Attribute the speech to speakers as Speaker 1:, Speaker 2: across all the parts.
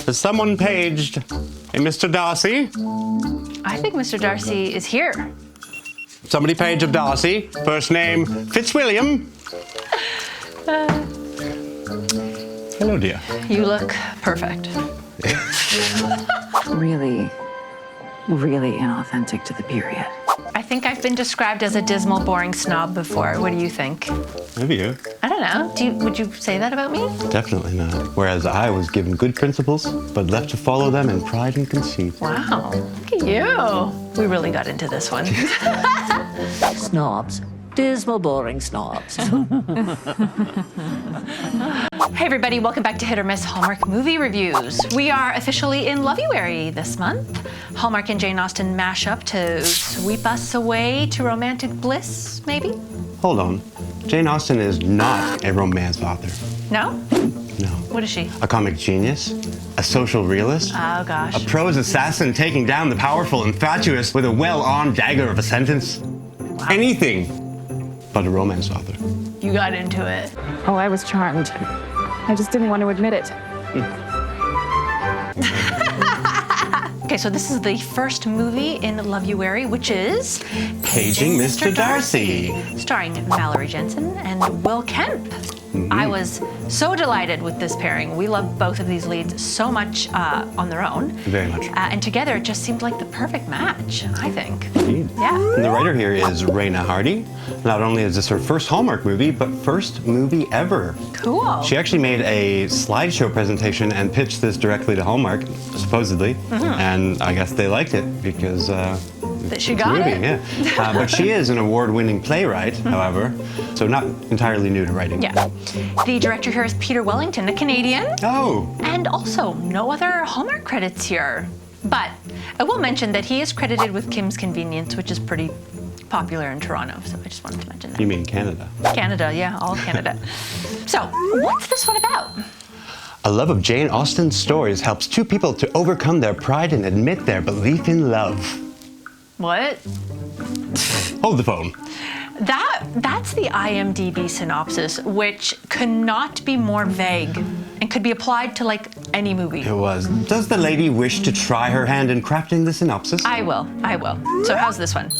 Speaker 1: Has someone paged a Mr. Darcy?
Speaker 2: I think Mr. Darcy is here.
Speaker 1: Somebody page of Darcy. First name, Fitzwilliam. Hello, dear.
Speaker 2: You look perfect.
Speaker 3: Really, really inauthentic to the period.
Speaker 2: I think I've been described as a dismal, boring snob before. What do you think?
Speaker 1: Maybe you.
Speaker 2: I don't know. Would you say that about me?
Speaker 1: Definitely not. Whereas I was given good principles, but left to follow them in pride and conceit.
Speaker 2: Wow, look at you. We really got into this one.
Speaker 4: Snobs. Dismal, boring snobs.
Speaker 2: Hey everybody, welcome back to Hit or Miss Hallmark Movie Reviews. We are officially in Loveuary this month. Hallmark and Jane Austen mash up to sweep us away to romantic bliss, maybe?
Speaker 1: Hold on. Jane Austen is not a romance author.
Speaker 2: No?
Speaker 1: No.
Speaker 2: What is she?
Speaker 1: A comic genius, a social realist,
Speaker 2: Oh gosh.
Speaker 1: a prose assassin taking down the powerful infatuous with a well-armed dagger of a sentence.
Speaker 2: Wow.
Speaker 1: Anything but a romance author.
Speaker 2: You got into it.
Speaker 5: Oh, I was charmed. I just didn't want to admit it.
Speaker 2: Okay, so this is the first movie in Loveuary, which is
Speaker 1: Paging Mr. Darcy.
Speaker 2: Starring Mallory Jansen and Will Kemp. I was so delighted with this pairing. We love both of these leads so much on their own.
Speaker 1: Very much.
Speaker 2: And together, it just seemed like the perfect match, I think.
Speaker 1: Indeed.
Speaker 2: Yeah.
Speaker 1: And the writer here is Raina Hardy. Not only is this her first Hallmark movie, but first movie ever.
Speaker 2: Cool.
Speaker 1: She actually made a slideshow presentation and pitched this directly to Hallmark, supposedly. And I guess they liked it because
Speaker 2: That she
Speaker 1: it's a
Speaker 2: got
Speaker 1: movie,
Speaker 2: it?
Speaker 1: yeah. But she is an award-winning playwright, however, so not entirely new to writing.
Speaker 2: Yeah. The director here is Peter Wellington, a Canadian.
Speaker 1: Oh,
Speaker 2: And also, no other Hallmark credits here. But I will mention that he is credited with Kim's Convenience, which is pretty popular in Toronto, so I just wanted to mention that.
Speaker 1: you mean Canada.
Speaker 2: Canada, yeah, all of Canada. So, what's this one about?
Speaker 1: A love of Jane Austen's stories helps two people to overcome their pride and admit their belief in love.
Speaker 2: What?
Speaker 1: Hold the phone.
Speaker 2: That's the IMDb synopsis, which could not be more vague and could be applied to like any movie.
Speaker 1: It was. Does the lady wish to try her hand in crafting the synopsis?
Speaker 2: I will. So how's this one?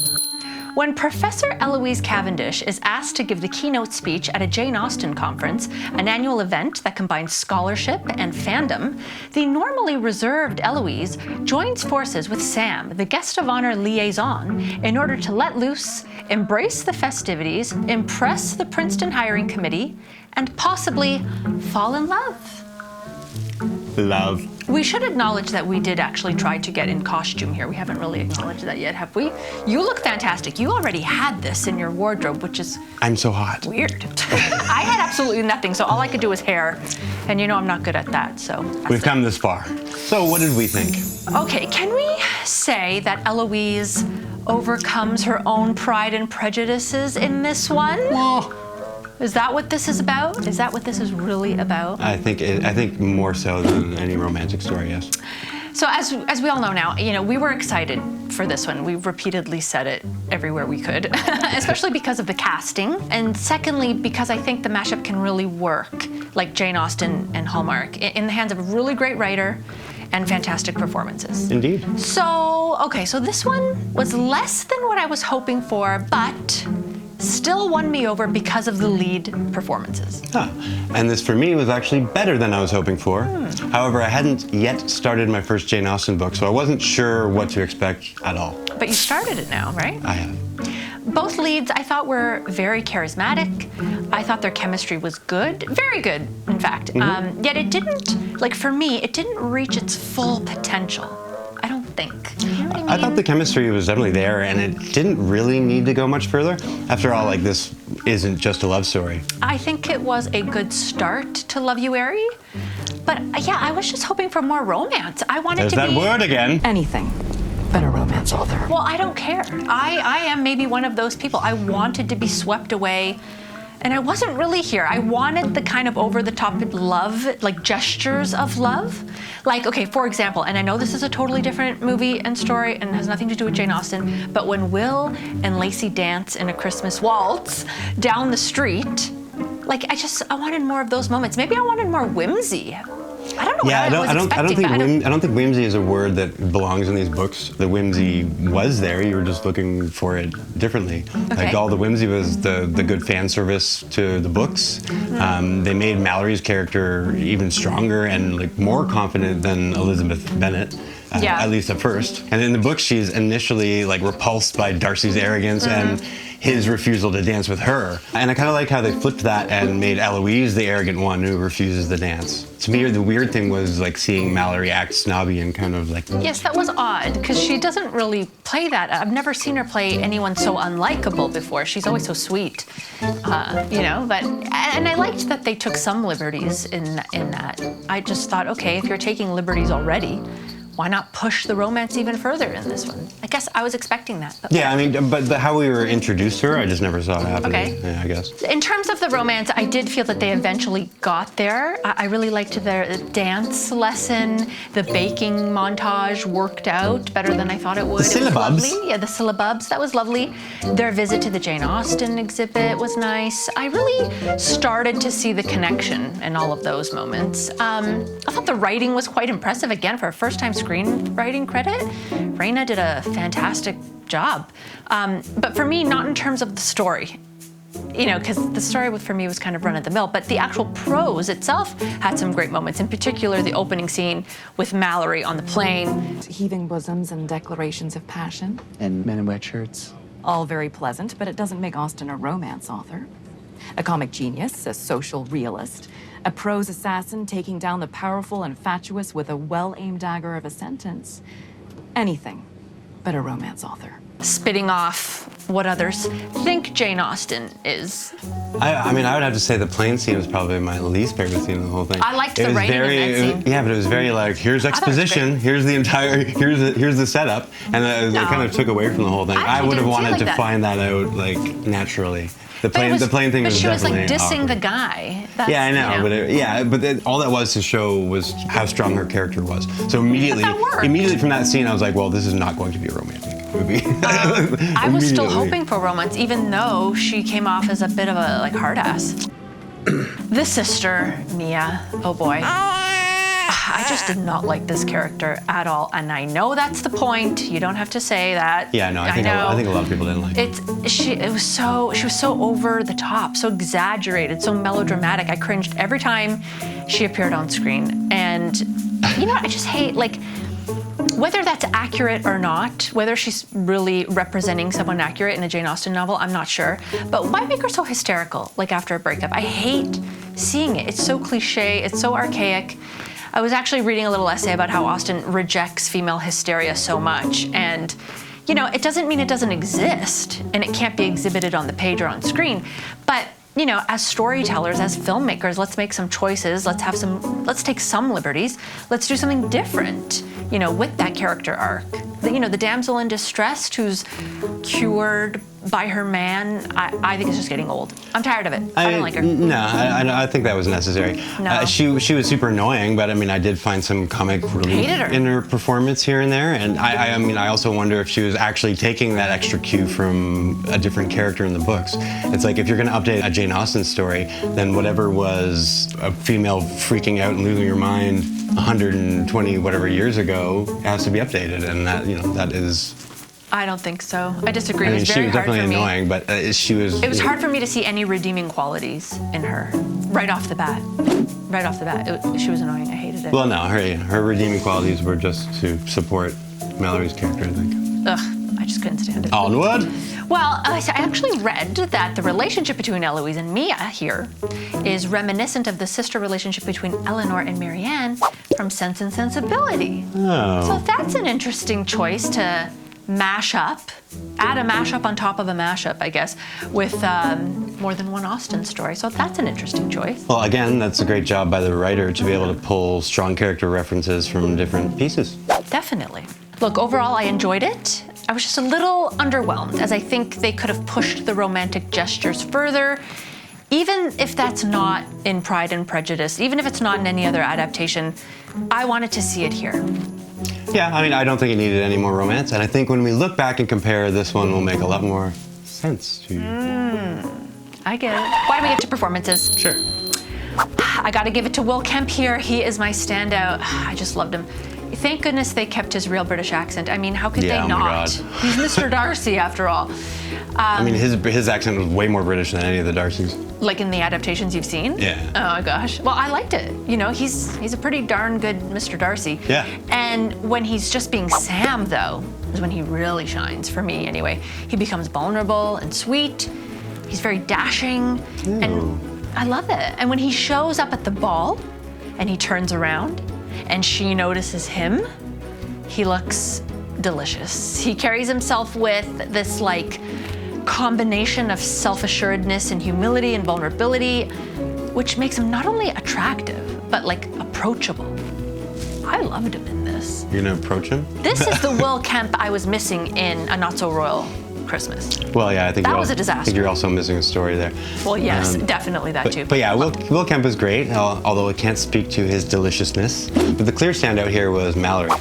Speaker 2: When Professor Eloise Cavendish is asked to give the keynote speech at a Jane Austen conference, an annual event that combines scholarship and fandom, the normally reserved Eloise joins forces with Sam, the guest of honor liaison, in order to let loose, embrace the festivities, impress the Princeton hiring committee, and possibly fall in love.
Speaker 1: Love.
Speaker 2: We should acknowledge that we did actually try to get in costume here. We haven't really acknowledged that yet, have we? You look fantastic. You already had this in your wardrobe, which is
Speaker 1: I'm so hot.
Speaker 2: weird. I had absolutely nothing, so all I could do was hair. And you know I'm not good at that, so.
Speaker 1: We've come this far. So what did we think?
Speaker 2: Okay, can we say that Eloise overcomes her own pride and prejudices in this one?
Speaker 1: Well,
Speaker 2: Is that what this is about? Is that what this is really about?
Speaker 1: I think more so than any romantic story, yes.
Speaker 2: So as we all know now, you know, we were excited for this one. We've repeatedly said it everywhere we could, especially because of the casting. And secondly, because I think the mashup can really work, like Jane Austen and Hallmark, in the hands of a really great writer and fantastic performances.
Speaker 1: Indeed.
Speaker 2: So, okay, so this one was less than what I was hoping for, but still won me over because of the lead performances.
Speaker 1: Huh. And this for me was actually better than I was hoping for. However, I hadn't yet started my first Jane Austen book, so I wasn't sure what to expect at all.
Speaker 2: But you started it now, right?
Speaker 1: I have.
Speaker 2: Both leads I thought were very charismatic. I thought their chemistry was good, very good, in fact. Yet it didn't, like for me, it didn't reach its full potential. I don't think. You know what I mean?
Speaker 1: I thought the chemistry was definitely there, and it didn't really need to go much further. After all, like, this isn't just a love story.
Speaker 2: I think it was a good start to Loveuary, but yeah, I was just hoping for more romance. I wanted
Speaker 1: There's
Speaker 2: to
Speaker 1: that
Speaker 2: be.
Speaker 1: word again.
Speaker 3: Anything but a romance author.
Speaker 2: Well, I don't care. I am maybe one of those people. I wanted to be swept away, and I wasn't really here. I wanted the kind of over-the-top love, like gestures of love. Like, okay, for example, and I know this is a totally different movie and story and has nothing to do with Jane Austen, but when Will and Lacey dance in a Christmas waltz down the street, like I wanted more of those moments. Maybe I wanted more whimsy. I don't know
Speaker 1: Yeah,
Speaker 2: what I was expecting.
Speaker 1: I don't think whimsy is a word that belongs in these books. The whimsy was there. You were just looking for it differently. Like all the whimsy was the good fan service to the books. They made Mallory's character even stronger and like more confident than Elizabeth Bennet. At least at first. And in the book, she's initially like repulsed by Darcy's arrogance and his refusal to dance with her. And I kind of like how they flipped that and made Eloise the arrogant one who refuses to dance. To me, the weird thing was like seeing Mallory act snobby and kind of like...
Speaker 2: Yes, that was odd, because she doesn't really play that. I've never seen her play anyone so unlikable before. She's always so sweet, you know, but... And I liked that they took some liberties in that. I just thought, okay, if you're taking liberties already, why not push the romance even further in this one? I guess I was expecting that. But
Speaker 1: yeah, I mean, but how we were introduced to her, I just never saw it happening.
Speaker 2: Okay.
Speaker 1: Yeah, I guess.
Speaker 2: In terms of the romance, I did feel that they eventually got there. I really liked their dance lesson. The baking montage worked out better than I thought it would.
Speaker 1: The syllabubs.
Speaker 2: It was lovely. Yeah, the syllabubs. That was lovely. Their visit to the Jane Austen exhibit was nice. I really started to see the connection in all of those moments. I thought the writing was quite impressive. Again, for a first-time screenwriting credit, Raina did a fantastic job. But for me, not in terms of the story, you know, because the story for me was kind of run-of-the-mill, but the actual prose itself had some great moments, in particular the opening scene with Mallory on the plane.
Speaker 3: Heaving bosoms and declarations of passion.
Speaker 6: And men in wet shirts.
Speaker 3: All very pleasant, but it doesn't make Austen a romance author. A comic genius, a social realist, a prose assassin taking down the powerful and fatuous with a well-aimed dagger of a sentence. Anything but a romance author.
Speaker 2: Spitting off what others think Jane Austen is.
Speaker 1: I mean, I would have to say the plane scene was probably my least favorite scene of the whole thing.
Speaker 2: I liked the writing in that scene.
Speaker 1: Yeah, but it was very like, here's exposition, here's the entire, here's the setup, and it kind of took away from the whole thing. I would have wanted to find that out like naturally. The plane thing was definitely. But she was like
Speaker 2: dissing
Speaker 1: awkward.
Speaker 2: the guy.
Speaker 1: That's, yeah, I know,
Speaker 2: you know.
Speaker 1: but all that was to show was how strong her character was. So immediately from that scene, I was like, well, this is not going to be a romantic movie.
Speaker 2: I was still hoping for romance, even though she came off as a bit of a like hard ass. The sister, Mia, oh boy. I just did not like this character at all, and I know that's the point. You don't have to say that.
Speaker 1: Yeah, no, I think a lot of people didn't like it.
Speaker 2: She was so over the top, so exaggerated, so melodramatic. I cringed every time she appeared on screen, and you know what? I just hate like. Whether that's accurate or not, whether she's really representing someone accurate in a Jane Austen novel, I'm not sure. But why make her so hysterical, like after a breakup? I hate seeing it. It's so cliche, it's so archaic. I was actually reading a little essay about how Austen rejects female hysteria so much. And, you know, it doesn't mean it doesn't exist and it can't be exhibited on the page or on screen. But, you know, as storytellers, as filmmakers, let's make some choices. Let's take some liberties. Let's do something different, you know, with that character arc. You know, the damsel in distress who's cured by her man, I think it's just getting old. I'm tired of it. I don't like her.
Speaker 1: No, I think that was necessary.
Speaker 2: No.
Speaker 1: She was super annoying, but I mean, I did find some comic relief in her performance here and there. And I mean, I also wonder if she was actually taking that extra cue from a different character in the books. It's like, if you're going to update a Jane Austen story, then whatever was a female freaking out and losing her mind 120 whatever years ago has to be updated, and that, you know, that is.
Speaker 2: I don't think so. I disagree.
Speaker 1: I mean,
Speaker 2: it was very
Speaker 1: she was
Speaker 2: hard
Speaker 1: definitely
Speaker 2: for me.
Speaker 1: annoying, but she was.
Speaker 2: It was hard for me to see any redeeming qualities in her right off the bat. Right off the bat, she was annoying. I hated it.
Speaker 1: Well, no, her redeeming qualities were just to support Mallory's character, I think.
Speaker 2: Ugh, I just couldn't stand it.
Speaker 1: Onward.
Speaker 2: Well, I actually read that the relationship between Eloise and Mia here is reminiscent of the sister relationship between Eleanor and Marianne from Sense and Sensibility.
Speaker 1: Oh.
Speaker 2: So that's an interesting choice to mash up, add a mashup on top of a mashup, I guess, with more than one Austen story. So that's an interesting choice.
Speaker 1: Well, again, that's a great job by the writer to be able to pull strong character references from different pieces.
Speaker 2: Definitely. Look, overall, I enjoyed it. I was just a little underwhelmed, as I think they could have pushed the romantic gestures further, even if that's not in Pride and Prejudice, even if it's not in any other adaptation. I wanted to see it here.
Speaker 1: Yeah, I mean, I don't think it needed any more romance, and I think when we look back and compare, this one will make a lot more sense to you.
Speaker 2: I get it. Why don't we get to performances?
Speaker 1: Sure.
Speaker 2: I gotta give it to Will Kemp here. He is my standout. I just loved him. Thank goodness they kept his real British accent. I mean, how could
Speaker 1: Yeah,
Speaker 2: they
Speaker 1: oh my
Speaker 2: not?
Speaker 1: God.
Speaker 2: He's Mr. Darcy after all.
Speaker 1: I mean, his accent was way more British than any of the Darcys.
Speaker 2: Like in the adaptations you've seen?
Speaker 1: Yeah.
Speaker 2: Oh my gosh. Well, I liked it. You know, he's a pretty darn good Mr. Darcy.
Speaker 1: Yeah.
Speaker 2: And when he's just being Sam, though, is when he really shines, for me anyway. He becomes vulnerable and sweet. He's very dashing.
Speaker 1: Ew.
Speaker 2: And I love it. And when he shows up at the ball and he turns around and she notices him, he looks delicious. He carries himself with this like combination of self-assuredness and humility and vulnerability, which makes him not only attractive, but like approachable. I loved him in this.
Speaker 1: You're gonna approach him?
Speaker 2: This is the Will Kemp I was missing in A Not So Royal Christmas.
Speaker 1: Well, yeah, I think
Speaker 2: That
Speaker 1: you're
Speaker 2: was a
Speaker 1: I
Speaker 2: disaster.
Speaker 1: think you're also missing a story there.
Speaker 2: Well, yes, definitely that too.
Speaker 1: But yeah, Will Kemp is great, although I can't speak to his deliciousness. But the clear standout here was Mallory.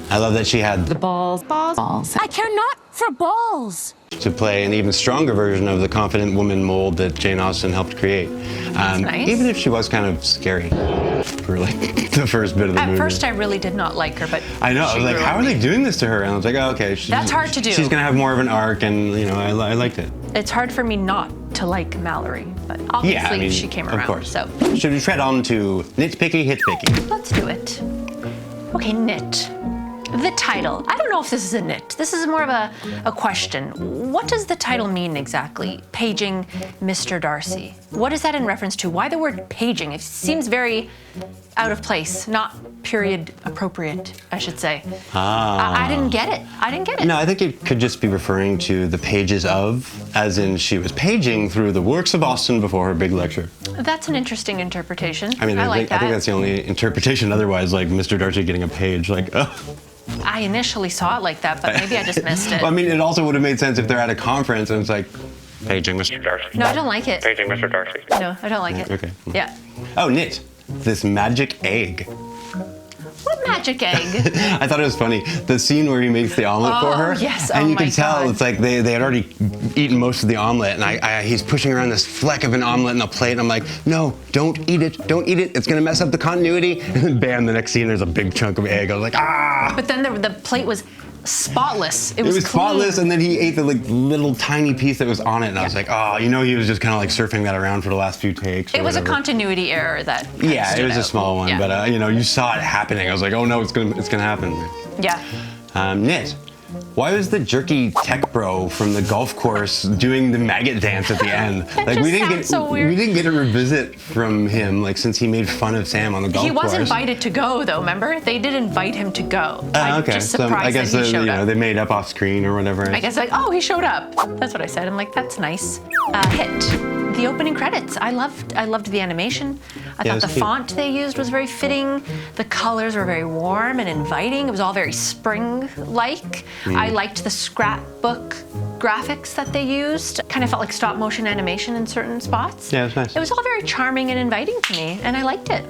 Speaker 1: I love that she had
Speaker 3: The balls.
Speaker 5: I care not for balls.
Speaker 1: to play an even stronger version of the confident woman mold that Jane Austen helped create.
Speaker 2: Nice.
Speaker 1: Even if she was kind of scary for like the first bit of the movie.
Speaker 2: At first, I really did not like her, but
Speaker 1: I know. I
Speaker 2: she
Speaker 1: was like,
Speaker 2: grew
Speaker 1: how
Speaker 2: on
Speaker 1: are they
Speaker 2: me.
Speaker 1: doing this to her? And I was like, oh, okay.
Speaker 2: That's hard to do.
Speaker 1: She's gonna have more of an arc, and you know, I liked it.
Speaker 2: It's hard for me not to like Mallory, but obviously
Speaker 1: Yeah, I mean,
Speaker 2: she came around.
Speaker 1: of course.
Speaker 2: So
Speaker 1: Should we tread on to Nit Picky, Hit Picky?
Speaker 2: let's do it. Okay, Nit. The title. I don't know if this is a nit. This is more of a question. What does the title mean exactly? Paging Mr. Darcy. What is that in reference to? Why the word paging? It seems very out of place, not period appropriate, I should say. I didn't get it. I didn't get it.
Speaker 1: No, I think it could just be referring to the pages of, as in she was paging through the works of Austen before her big lecture.
Speaker 2: That's an interesting interpretation.
Speaker 1: I mean, I
Speaker 2: like
Speaker 1: think
Speaker 2: that.
Speaker 1: that's the only interpretation. Otherwise, like Mr. Darcy getting a page, like, oh.
Speaker 2: I initially saw it like that, but maybe I just missed it.
Speaker 1: Well, I mean, it also would have made sense if they're at a conference and it's like, paging Mr. Darcy.
Speaker 2: No, I don't like it.
Speaker 1: Paging Mr. Darcy.
Speaker 2: No, I don't like it.
Speaker 1: Okay.
Speaker 2: Yeah.
Speaker 1: Oh, Nit, this magic egg.
Speaker 2: What magic egg?
Speaker 1: I thought it was funny. The scene where he makes the omelet for her.
Speaker 2: Yes.
Speaker 1: And
Speaker 2: Oh
Speaker 1: you
Speaker 2: my
Speaker 1: can tell
Speaker 2: God.
Speaker 1: it's like they had already eaten most of the omelet, and he's pushing around this fleck of an omelet in a plate, and I'm like, no, don't eat it. Don't eat it. It's gonna mess up the continuity. And then bam, the next scene there's a big chunk of egg. I was like, ah!
Speaker 2: But then the plate was spotless. It
Speaker 1: It was
Speaker 2: clean.
Speaker 1: spotless, and then he ate the like little tiny piece that was on it, and I was like, oh, you know, he was just kind of like surfing that around for the last few takes. Or
Speaker 2: It was a
Speaker 1: whatever.
Speaker 2: continuity error that kinda
Speaker 1: Yeah, it
Speaker 2: stood
Speaker 1: was a
Speaker 2: out.
Speaker 1: small one,
Speaker 2: Yeah.
Speaker 1: but you know, you saw it happening. I was like, oh no, it's gonna happen.
Speaker 2: Yeah.
Speaker 1: Nit, why was the jerky tech bro from the golf course doing the maggot dance at the end?
Speaker 2: That just sounds so weird.
Speaker 1: We didn't get a revisit from him, like since he made fun of Sam on the golf
Speaker 2: He
Speaker 1: course.
Speaker 2: was invited to go, though. Remember, they did invite him to go. I'm
Speaker 1: Okay,
Speaker 2: just
Speaker 1: so
Speaker 2: surprised
Speaker 1: I guess
Speaker 2: that he showed up.
Speaker 1: they made up off screen or whatever.
Speaker 2: I guess like, oh, he showed up. That's what I said. I'm like, that's nice. Hit. The opening credits. I loved the animation. I
Speaker 1: Yeah, it
Speaker 2: thought
Speaker 1: was
Speaker 2: the
Speaker 1: cute.
Speaker 2: font they used was very fitting. The colors were very warm and inviting. It was all very spring-like. I liked the scrapbook graphics that they used. Kind of felt like stop motion animation in certain spots.
Speaker 1: Yeah, it was nice.
Speaker 2: It was all very charming and inviting to me, and I liked it.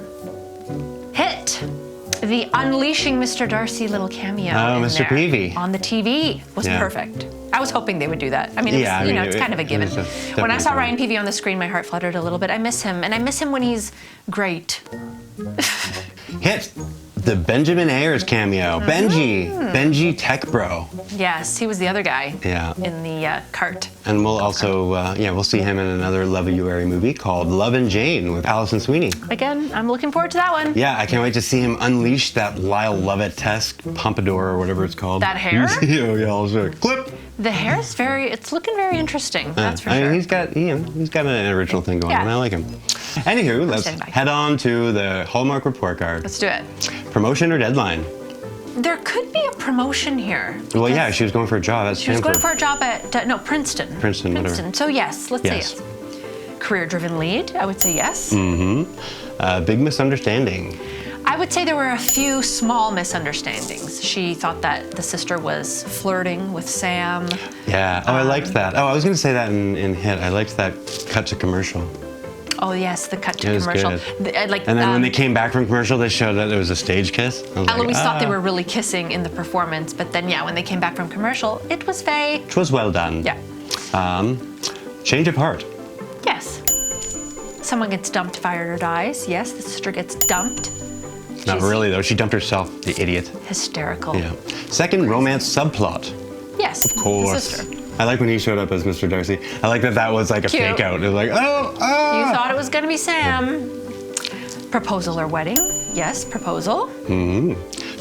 Speaker 2: Hit. The Unleashing Mr. Darcy little cameo.
Speaker 1: Oh,
Speaker 2: in
Speaker 1: Mr.
Speaker 2: there
Speaker 1: Peavy.
Speaker 2: on the TV was
Speaker 1: Yeah.
Speaker 2: perfect. I was hoping they would do that. I mean, it was,
Speaker 1: Yeah, I
Speaker 2: you know,
Speaker 1: mean,
Speaker 2: it's
Speaker 1: it-
Speaker 2: kind of a
Speaker 1: it
Speaker 2: given.
Speaker 1: was a-
Speaker 2: When I saw
Speaker 1: definitely
Speaker 2: Ryan Peavy on the screen, my heart fluttered a little bit. I miss him, and I miss him when he's great.
Speaker 1: Hit the Benjamin Ayers cameo. Benji Tech Bro.
Speaker 2: Yes, he was the other guy
Speaker 1: Yeah.
Speaker 2: in the cart.
Speaker 1: And we'll also, we'll see him in another Loveuary movie called Love and Jane with Alison Sweeney.
Speaker 2: Again, I'm looking forward to that one.
Speaker 1: Yeah, I can't wait to see him unleash that Lyle Lovett-esque pompadour or whatever it's called.
Speaker 2: That hair?
Speaker 1: Yeah, I'll show you. Clip.
Speaker 2: The hair is it's looking very interesting. That's for
Speaker 1: I mean,
Speaker 2: sure.
Speaker 1: he's got an original thing going
Speaker 2: Yeah.
Speaker 1: on. I like him. Anywho, let's
Speaker 2: stand by.
Speaker 1: head on to the Hallmark report card.
Speaker 2: Let's do it.
Speaker 1: Promotion or deadline?
Speaker 2: There could be a promotion here.
Speaker 1: Well, yeah, she was going for a job at
Speaker 2: She was
Speaker 1: Stanford.
Speaker 2: going for a job at Princeton.
Speaker 1: Princeton, whatever.
Speaker 2: So yes, let's
Speaker 1: Yes.
Speaker 2: say yes. Career-driven lead, I would say yes.
Speaker 1: Big misunderstanding.
Speaker 2: I would say there were a few small misunderstandings. She thought that the sister was flirting with Sam.
Speaker 1: Yeah. Oh, I liked that. Oh, I was going to say that in Hit. I liked that cut to commercial.
Speaker 2: Oh yes, the cut
Speaker 1: It
Speaker 2: to
Speaker 1: was
Speaker 2: commercial.
Speaker 1: good.
Speaker 2: And
Speaker 1: then when they came back from commercial, they showed that it was a stage kiss. I was
Speaker 2: Eloise
Speaker 1: like,
Speaker 2: thought they were really kissing in the performance, but then yeah, when they came back from commercial, it was fake.
Speaker 1: Which was well done.
Speaker 2: Yeah.
Speaker 1: Change of heart.
Speaker 2: Yes. Someone gets dumped, fired, or dies. Yes, the sister gets dumped.
Speaker 1: Not
Speaker 2: She's
Speaker 1: really, though. She dumped herself, the idiot.
Speaker 2: Hysterical.
Speaker 1: Yeah. Second, romance subplot.
Speaker 2: Yes,
Speaker 1: Of course.
Speaker 2: the sister.
Speaker 1: I like when he showed up as Mr. Darcy. I like that that was like a
Speaker 2: Cute.
Speaker 1: fake out. It was like, oh, ah!
Speaker 2: You thought it was gonna be Sam. Proposal or wedding? Yes, proposal.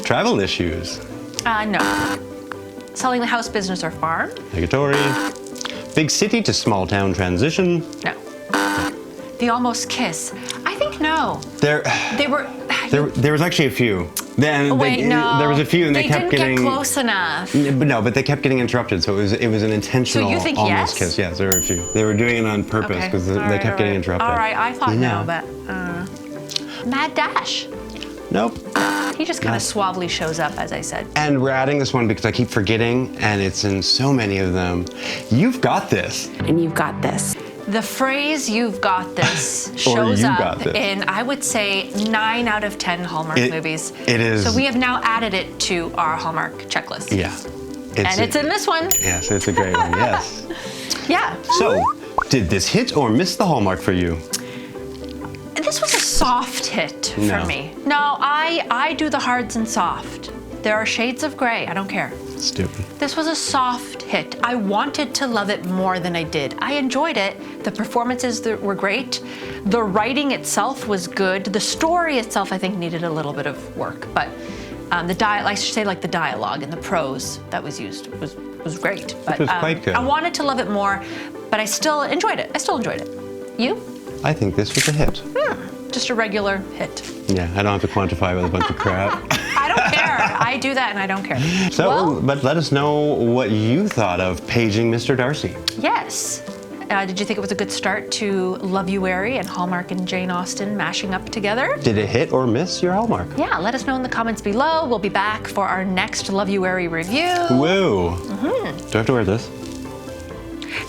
Speaker 1: Travel issues.
Speaker 2: No. Selling the house, business, or farm?
Speaker 1: Negatory. Big city to small town transition.
Speaker 2: No. The almost kiss? I think no.
Speaker 1: There was actually a few. Then
Speaker 2: Wait, no.
Speaker 1: There was a few, and they kept
Speaker 2: didn't
Speaker 1: getting
Speaker 2: get close enough.
Speaker 1: But they kept getting interrupted. So it was an intentional
Speaker 2: So you think
Speaker 1: almost
Speaker 2: yes?
Speaker 1: kiss. Yes, there were a few. They were doing it on purpose because they kept getting interrupted.
Speaker 2: All right, I thought
Speaker 1: Yeah.
Speaker 2: no, but Mad Dash.
Speaker 1: Nope.
Speaker 2: He just kind of suavely shows up, as I said.
Speaker 1: And we're adding this one because I keep forgetting, and it's in so many of them. You've got this.
Speaker 5: And you've got this.
Speaker 2: The phrase "you've got this"
Speaker 1: Or
Speaker 2: shows
Speaker 1: you
Speaker 2: up
Speaker 1: got this.
Speaker 2: in, I would say, 9 out of 10 Hallmark movies.
Speaker 1: It is.
Speaker 2: So we have now added it to our Hallmark checklist.
Speaker 1: Yeah.
Speaker 2: And it's in this one.
Speaker 1: Yes, it's a great one. Yes.
Speaker 2: Yeah.
Speaker 1: So, did this hit or miss the Hallmark for you?
Speaker 2: This was a soft hit for
Speaker 1: No.
Speaker 2: me. No, I do the hards and soft. There are shades of gray. I don't care.
Speaker 1: Stupid.
Speaker 2: This was a soft hit. I wanted to love it more than I did. I enjoyed it. The performances were great. The writing itself was good. The story itself, I think, needed a little bit of work. But I should say, like the dialogue and the prose that was used was great. But
Speaker 1: It was quite good.
Speaker 2: I wanted to love it more, but I still enjoyed it. You?
Speaker 1: I think this was a hit.
Speaker 2: Just a regular hit.
Speaker 1: Yeah, I don't have to quantify with a bunch of crap.
Speaker 2: I don't care. I do that and I don't care.
Speaker 1: So,
Speaker 2: Well,
Speaker 1: but let us know what you thought of paging Mr. Darcy.
Speaker 2: yes. Did you think it was a good start to Loveuary and Hallmark and Jane Austen mashing up together?
Speaker 1: Did it hit or miss your Hallmark?
Speaker 2: Yeah, let us know in the comments below. We'll be back for our next Loveuary review.
Speaker 1: Woo! Do I have to wear this?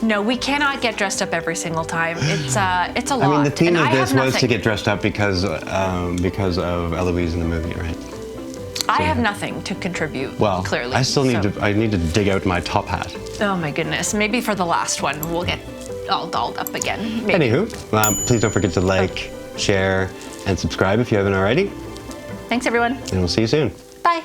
Speaker 2: No, we cannot get dressed up every single time. It's a lot.
Speaker 1: I mean, the theme
Speaker 2: And
Speaker 1: of
Speaker 2: I
Speaker 1: this
Speaker 2: have
Speaker 1: was to
Speaker 2: nothing.
Speaker 1: get dressed up because of Eloise in the movie, right?
Speaker 2: I have nothing to contribute.
Speaker 1: Well,
Speaker 2: clearly.
Speaker 1: I still need
Speaker 2: so-
Speaker 1: to. I need to dig out my top hat.
Speaker 2: Oh my goodness! Maybe for the last one we'll get all dolled up again. Maybe.
Speaker 1: Anywho, please don't forget to like, share, and subscribe if you haven't already.
Speaker 2: Thanks everyone.
Speaker 1: And we'll see you soon.
Speaker 2: Bye.